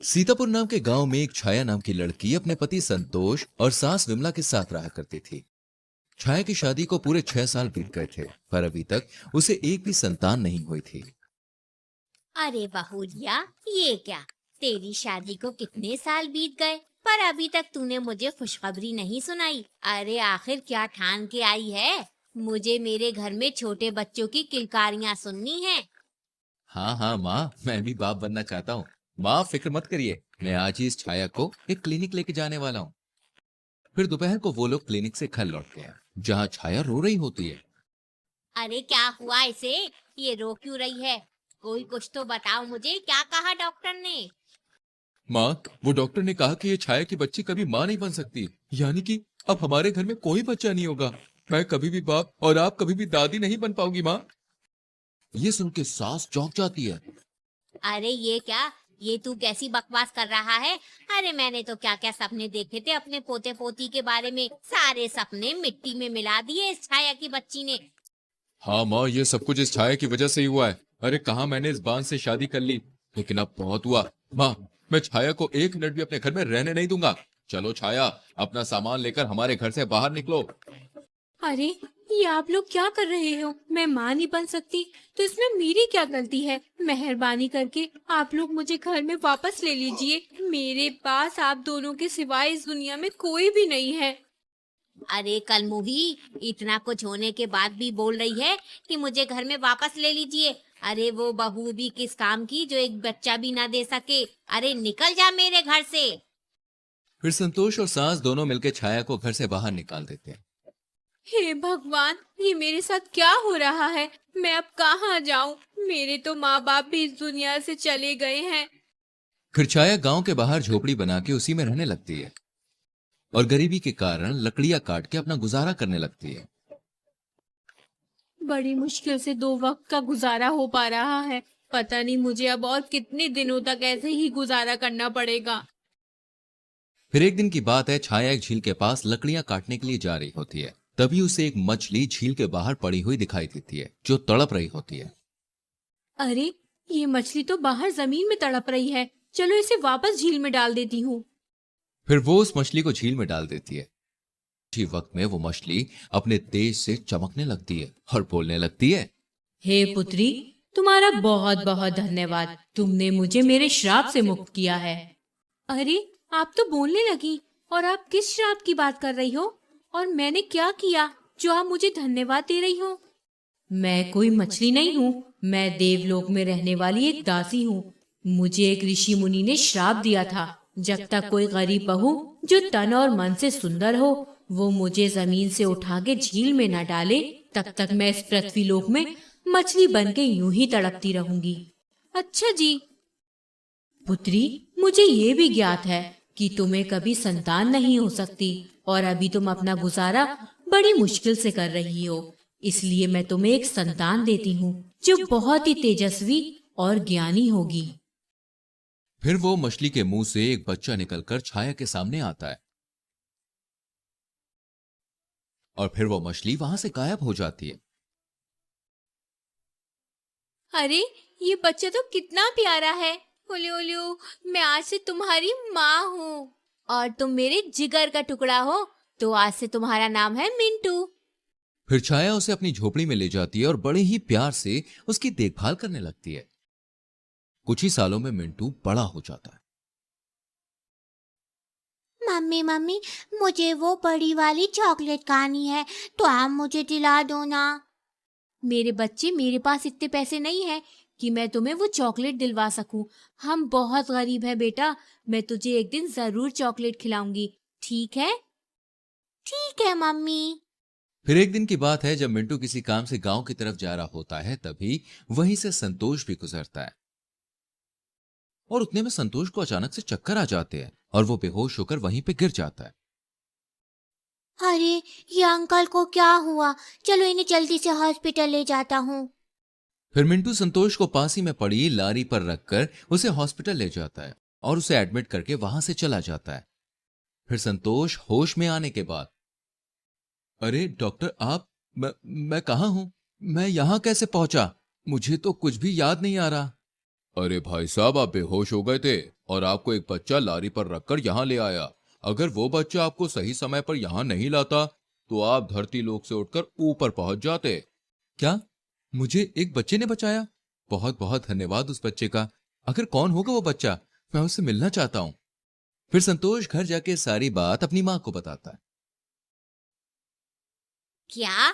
सीतापुर नाम के गांव में एक छाया नाम की लड़की अपने पति संतोष और सास विमला के साथ रहा करती थी। छाया की शादी को पूरे 6 साल बीत गए थे, पर अभी तक उसे एक भी संतान नहीं हुई थी। अरे बहुरिया, ये क्या? तेरी शादी को कितने साल बीत गए, पर अभी तक तूने मुझे खुशखबरी नहीं सुनाई। अरे आखिर क्या ठान के आई है? मुझे मेरे घर में छोटे बच्चों की किलकारियां सुननी है। हाँ हाँ माँ, मैं भी बाप बनना चाहता हूँ। माँ फिक्र मत करिए, मैं आज ही इस छाया को एक क्लिनिक लेके जाने वाला हूँ। फिर दोपहर को वो लोग क्लिनिक से घर लौटते हैं, जहाँ छाया रो रही होती है। अरे क्या हुआ इसे? ये रो क्यों रही है? कोई कुछ तो बताओ मुझे, क्या कहा डॉक्टर ने? माँ, वो डॉक्टर ने कहा कि ये छाया की बच्ची कभी माँ नहीं बन सकती, यानी कि अब हमारे घर में कोई बच्चा नहीं होगा। मैं कभी भी बाप और आप कभी भी दादी नहीं बन पाओगी माँ। ये सुन के सास चौंक जाती है। अरे ये क्या? ये तू कैसी बकवास कर रहा है? अरे मैंने तो क्या क्या सपने देखे थे अपने पोते पोती के बारे में, सारे सपने मिट्टी में मिला दिए इस छाया की बच्ची ने। हाँ माँ, ये सब कुछ इस छाया की वजह से ही हुआ है। अरे कहाँ मैंने इस बांझ से शादी कर ली, लेकिन अब बहुत हुआ। माँ, मैं छाया को एक मिनट भी अपने घर में रहने नहीं दूंगा। चलो छाया, अपना सामान लेकर हमारे घर से बाहर निकलो। अरे, ये आप लोग क्या कर रहे हो? मैं माँ नहीं बन सकती तो इसमें मेरी क्या गलती है? मेहरबानी करके आप लोग मुझे घर में वापस ले लीजिए। मेरे पास आप दोनों के सिवाय इस दुनिया में कोई भी नहीं है। अरे कल मूवी, इतना कुछ होने के बाद भी बोल रही है कि मुझे घर में वापस ले लीजिए। अरे वो बहू भी किस काम की जो एक बच्चा भी ना दे सके। अरे निकल जा मेरे घर से। फिर संतोष और सास दोनों मिलकर छाया को घर से बाहर निकाल देते हैं। हे भगवान, ये मेरे साथ क्या हो रहा है? मैं अब कहाँ जाऊँ? मेरे तो माँ बाप भी इस दुनिया से चले गए हैं। फिर छाया गांव के बाहर झोपड़ी बना के उसी में रहने लगती है और गरीबी के कारण लकड़ियां काट के अपना गुजारा करने लगती है। बड़ी मुश्किल से 2 वक्त का गुजारा हो पा रहा है। पता नहीं मुझे अब और कितने दिनों तक ऐसे ही गुजारा करना पड़ेगा। फिर एक दिन की बात है, छाया एक झील के पास लकड़ियां काटने के लिए जा रही होती है। तभी उसे एक मछली झील के बाहर पड़ी हुई दिखाई देती है, जो तड़प रही होती है। अरे, ये मछली तो बाहर जमीन में तड़प रही है। चलो इसे वापस झील में डाल देती हूँ। फिर वो उस मछली को झील में डाल देती है। उसी वक्त में वो मछली अपने तेज से चमकने लगती है और बोलने लगती है। हे पुत्री, तुम्हारा बहुत बहुत धन्यवाद। तुमने मुझे मेरे श्राप से मुक्त किया है। अरे, आप तो बोलने लगी। और आप किस श्राप की बात कर रही हो? और मैंने क्या किया जो आप मुझे धन्यवाद दे रही हो? मैं कोई मछली नहीं हूँ। मैं देवलोक में रहने वाली एक दासी हूँ। मुझे एक ऋषि मुनि ने श्राप दिया था, जब तक कोई गरीब बहू जो तन और मन से सुंदर हो, वो मुझे जमीन से उठा के झील में न डाले, तब तक मैं इस पृथ्वी लोक में मछली बन के यूं ही तड़पती रहूंगी। अच्छा जी। पुत्री, मुझे ये भी ज्ञात है कि तुम्हें कभी संतान नहीं हो सकती और अभी तुम अपना गुजारा बड़ी मुश्किल से कर रही हो। इसलिए मैं तुम्हें एक संतान देती हूँ जो बहुत ही तेजस्वी और ज्ञानी होगी। फिर वो मछली के मुंह से एक बच्चा निकलकर छाया के सामने आता है और फिर वो मछली वहां से गायब हो जाती है। अरे, ये बच्चा तो कितना प्यारा है। ओलियो ओलियो, मैं आज से तुम्हारी माँ हूँ और तुम मेरे जिगर का टुकड़ा हो, तो आज से तुम्हारा नाम है मिंटू। फिर छाया उसे अपनी झोपड़ी में ले जाती है और बड़े ही प्यार से उसकी देखभाल करने लगती है। कुछ ही सालों में मिंटू बड़ा हो जाता है। मम्मी मम्मी, मुझे वो बड़ी वाली चॉकलेट खानी है, तो आप मुझे दिला दो ना। मेरे बच्चे, मेरे पास इतने पैसे नहीं है कि मैं तुम्हें वो चॉकलेट दिलवा सकूं। हम बहुत गरीब हैं बेटा। मैं तुझे एक दिन जरूर चॉकलेट खिलाऊंगी, ठीक है? ठीक है मम्मी। फिर एक दिन की बात है, जब मिंटू किसी काम से गांव की तरफ जा रहा होता है, तभी वहीं से संतोष भी गुजरता है। और उतने में संतोष को अचानक से चक्कर आ जाते हैं और वो बेहोश होकर वहीं पे गिर जाता है। अरे, ये अंकल को क्या हुआ? चलो इन्हें जल्दी से हॉस्पिटल ले जाता हूँ। फिर मिंटू संतोष को पास ही में पड़ी लारी पर रखकर उसे हॉस्पिटल ले जाता है और उसे एडमिट करके वहां से चला जाता है। फिर संतोष होश में आने के बाद, अरे डॉक्टर, आप, मैं कहाँ हूं? मैं यहां कैसे पहुंचा? मुझे तो कुछ भी याद नहीं आ रहा। अरे भाई साहब, आप बेहोश हो गए थे और आपको एक बच्चा लारी पर रखकर यहाँ ले आया। अगर वो बच्चा आपको सही समय पर यहाँ नहीं लाता तो आप धरती लोक से उठकर ऊपर पहुंच जाते। क्या? मुझे एक बच्चे ने बचाया? बहुत बहुत धन्यवाद उस बच्चे का। अगर कौन होगा वो बच्चा, मैं उससे मिलना चाहता हूँ। फिर संतोष घर जाके सारी बात अपनी माँ को बताता है। क्या?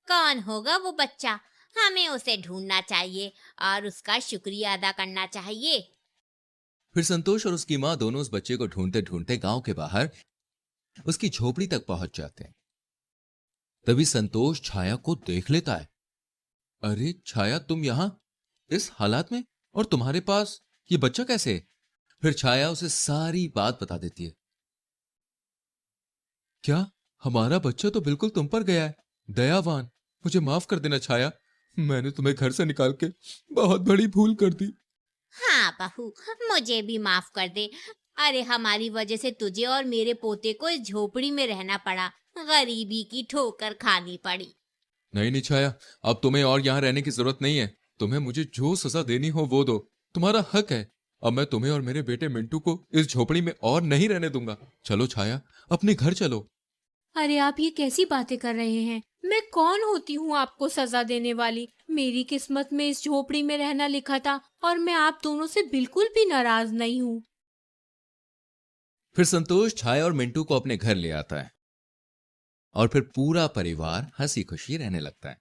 कौन होगा वो बच्चा? हमें उसे ढूंढना चाहिए और उसका शुक्रिया अदा करना चाहिए। फिर संतोष और उसकी माँ दोनों उस बच्चे को ढूंढते ढूंढते गांव के बाहर उसकी झोपड़ी तक पहुंच जाते हैं। तभी संतोष छाया को देख लेता है। अरे छाया, तुम यहां इस हालात में, और तुम्हारे पास ये बच्चा कैसे? फिर छाया उसे सारी बात बता देती है। क्या? हमारा बच्चा तो बिल्कुल तुम पर गया है। दयावान, मुझे माफ कर देना छाया। मैंने तुम्हें घर से निकाल के बहुत बड़ी भूल कर दी। हाँ बहू, मुझे भी माफ कर दे। अरे हमारी वजह से तुझे और मेरे पोते को इस झोपड़ी में रहना पड़ा, गरीबी की ठोकर खानी पड़ी। नहीं नहीं छाया, अब तुम्हें और यहाँ रहने की जरूरत नहीं है। तुम्हें मुझे जो सजा देनी हो वो दो, तुम्हारा हक है। अब मैं तुम्हें और मेरे बेटे मिंटू को इस झोपड़ी में और नहीं रहने दूंगा। चलो छाया, अपने घर चलो। अरे आप ये कैसी बातें कर रहे हैं? मैं कौन होती हूँ आपको सजा देने वाली? मेरी किस्मत में इस झोपड़ी में रहना लिखा था और मैं आप दोनों से बिल्कुल भी नाराज नहीं हूँ। फिर संतोष छाया और मिंटू को अपने घर ले आता है और फिर पूरा परिवार हंसी खुशी रहने लगता है।